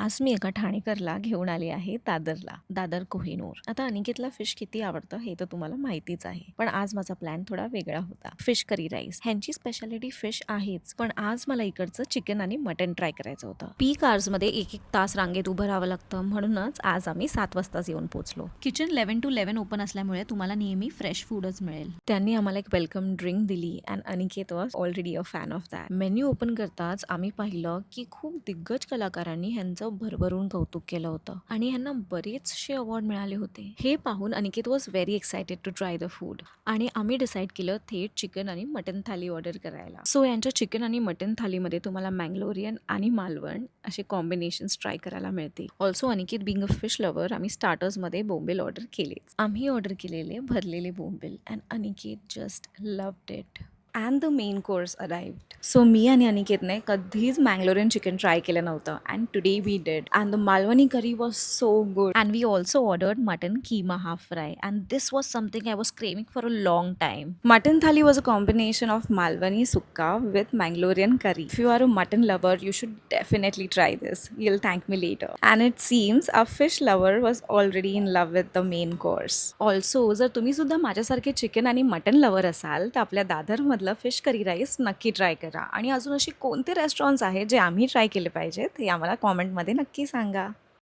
आज मी एका ठाणेकरला घेऊन आली आहे दादरला, दादर कोहिनूर. आता अनिकेतला फिश किती आवडतं हे तर तुम्हाला माहितीच आहे. पण आज माझा प्लॅन थोडा वेगळा होता. फिश करी राईस ह्यांची स्पेशालिटी फिश आहेच, पण आज मला इकडचं चिकन आणि मटन ट्राय करायचं होतं. पीक आवर्स मध्ये एक तास रांगेत उभं राहावं लागतं, म्हणूनच आज आम्ही 7 वाजताच येऊन पोहोचलो. किचन 11 to 11 ओपन असल्यामुळे तुम्हाला नेहमी फ्रेश फूडच मिळेल. त्यांनी आम्हाला एक वेलकम ड्रिंक दिली and Aniket was already a fan of that. Menu open करताच आम्ही पाहिलं की खूप दिग्गज कलाकारांनी ह्यांचं भरभरून कौतुक केलं होतं आणि ह्यांना बरेचसे अवॉर्ड मिळाले होते. हे पाहून Aniket was very excited to try the food आणि आम्ही डिसाईड केलं थेट चिकन आणि मटन थाली ऑर्डर करायला. सो यांच्या चिकन आणि मटन थालीमध्ये तुम्हाला मँगलोरियन आणि मालवण असे कॉम्बिनेशन्स ट्राय करायला मिळतील. Also Aniket being a fish lover आम्ही स्टार्टर्समध्ये बोंबील ऑर्डर केले. आम्ही ऑर्डर केलेले भरलेले बोंबील and Aniket just loved it. And the main course arrived. So मी आणि अनिकेतने कधीच मँगलोरियन चिकन ट्राय केलं नव्हतं and today we did. And the Malvani curry was so good. And we also ordered mutton keema half fry and this was something I was craving for a long time. Mutton thali was a combination of Malvani sukka with Mangalorean curry. If you are a mutton lover you should definitely try this. You'll thank me later. And it seems our fish lover was already in love with the main course. Also, जर तुम्ही सुद्धा माझ्यासारखे chicken आणि mutton lover असाल तर आपल्या दादरमधलं fish curry rice नक्की try करा. आणि अजून अशी कोणते रेस्टॉरंट्स आहेत जे आम्ही ट्राय केले पाहिजेत हे आम्हाला कॉमेंटमध्ये नक्की सांगा.